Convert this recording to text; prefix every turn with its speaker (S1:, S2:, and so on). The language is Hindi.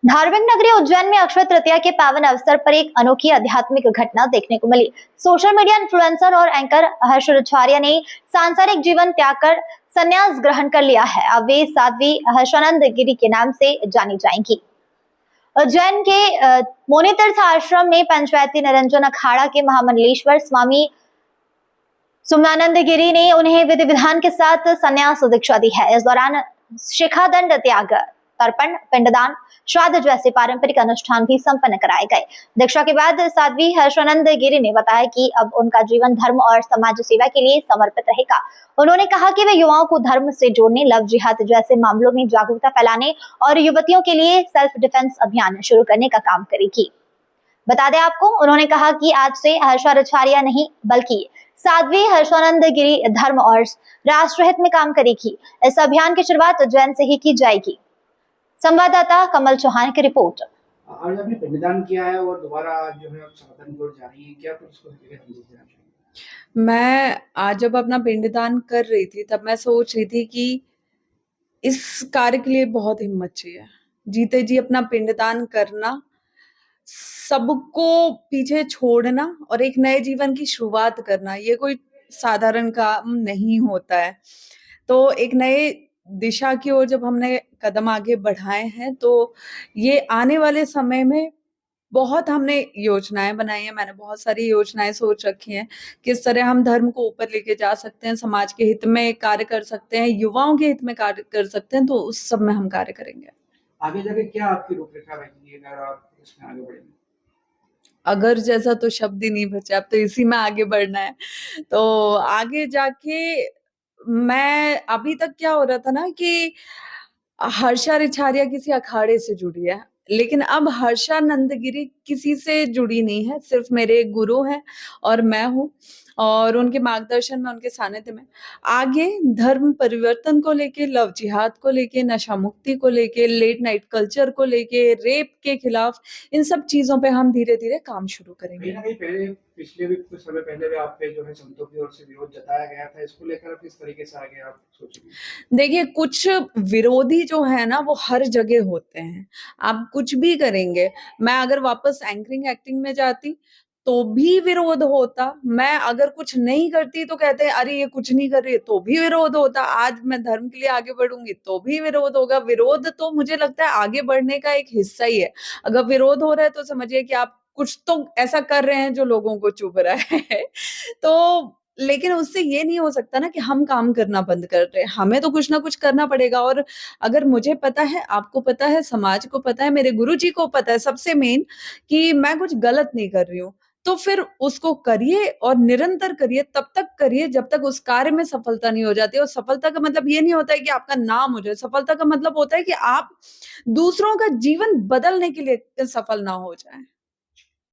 S1: धार्मिक नगरी उज्जैन में अक्षय तृतीया के पावन अवसर पर एक अनोखी आध्यात्मिक घटना देखने को मिली। सोशल मीडिया इन्फ्लुएंसर और एंकर हर्ष आचार्य ने सांसारिक जीवन त्याग कर संन्यास ग्रहण कर लिया है। अब वे साध्वी हर्षानंद गिरी के नाम से जानी जाएंगी। उज्जैन के मोनीतीर्थ आश्रम में पंचायती निरंजन अखाड़ा के महामंडलेश्वर स्वामी सुमनानंद गिरी ने उन्हें विधि विधान के साथ संन्यास दीक्षा दी है। इस दौरान शिखादंड त्याग, तर्पण, पिंडदान, श्राद्ध जैसे पारंपरिक अनुष्ठान भी संपन्न कराए गए। दीक्षा के बाद साध्वी हर्षानंद गिरी ने बताया कि अब उनका जीवन धर्म और समाज सेवा के लिए समर्पित रहेगा। उन्होंने कहा कि वे युवाओं को धर्म से जोड़ने, लव जिहाद जैसे मामलों में जागरूकता फैलाने और युवतियों के लिए सेल्फ डिफेंस अभियान शुरू करने का काम करेगी। बता दें आपको, उन्होंने कहा कि आज से हर्षाचार्य नहीं बल्कि साध्वी हर्षानंद गिरी धर्म और राष्ट्रहित में काम करेगी। इस अभियान की शुरुआत उज्जैन से ही की जाएगी। संवाददाता कमल चौहान की रिपोर्ट।
S2: आज आपने पिंडदान किया है और दोबारा जो है सनातन की ओर जा रही है, क्या कुछ इसको देना चाहिए?
S3: मैं आज जब अपना पिंडदान कर रही थी तब मैं सोच रही थी कि इस कार्य के लिए बहुत हिम्मत चाहिए। जीते जी अपना पिंडदान करना, सबको पीछे छोड़ना और एक नए जीवन की शुरुआत करना, ये कोई साधारण काम नहीं होता है। तो एक नए दिशा की ओर जब हमने कदम आगे बढ़ाए हैं, तो ये आने वाले समय में बहुत हमने योजनाएं बनाई हैं। मैंने बहुत सारी योजनाएं सोच रखी हैं, किस तरह हम धर्म को ऊपर लेके जा सकते हैं, समाज के हित में कार्य कर सकते हैं, युवाओं के हित में कार्य कर सकते हैं। तो उस सब में हम कार्य करेंगे।
S2: आगे जाके क्या आपकी रूपरेखा रहेगी अगर आप इसमें आगे बढ़ेंगे?
S3: अगर जैसा तो शब्द ही नहीं बचा, अब तो इसी में आगे बढ़ना है। तो आगे जाके मैं अभी तक क्या हो रहा था ना कि हर्षा रिछारिया किसी अखाड़े से जुड़ी है, लेकिन अब हर्षानंद गिरी किसी से जुड़ी नहीं है, सिर्फ मेरे गुरु हैं और मैं हूँ, और उनके मार्गदर्शन में, उनके सानिध्य में आगे धर्म परिवर्तन को लेके, लव जिहाद को लेके, नशा मुक्ति को लेके, लेट नाइट कल्चर को लेके, रेप के खिलाफ, इन सब चीजों पे हम धीरे धीरे काम शुरू करेंगे।
S2: कहीं पहले पिछले भी कुछ समय पहले भी आप पे जो है संतों की ओर से विरोध जताया गया था, इसको लेकर किस तरीके से आगे आप सोचेंगे?
S3: देखिए, कुछ विरोधी जो है ना वो हर जगह होते हैं। आप कुछ भी करेंगे, मैं अगर वापस एंकरिंग एक्टिंग में जाती तो भी विरोध होता, मैं अगर कुछ नहीं करती तो कहते हैं अरे ये कुछ नहीं कर रही है, तो भी विरोध होता। आज मैं धर्म के लिए आगे बढ़ूंगी तो भी विरोध होगा। विरोध तो मुझे लगता है आगे बढ़ने का एक हिस्सा ही है। अगर विरोध हो रहा है तो समझिए कि आप कुछ तो ऐसा कर रहे हैं जो लोगों को चुभ रहा है। तो लेकिन उससे ये नहीं हो सकता ना कि हम काम करना बंद कर रहे हैं। हमें तो कुछ ना कुछ करना पड़ेगा। और अगर मुझे पता है, आपको पता है, समाज को पता है, मेरे गुरुजी को पता है सबसे मेन, कि मैं कुछ गलत नहीं कर रही हूँ, तो फिर उसको करिए और निरंतर करिए, तब तक करिए जब तक उस कार्य में सफलता नहीं हो जाती। और सफलता का मतलब ये नहीं होता है कि आपका नाम हो जाए। सफलता का मतलब होता है कि आप दूसरों का जीवन बदलने के लिए सफल ना हो जाए।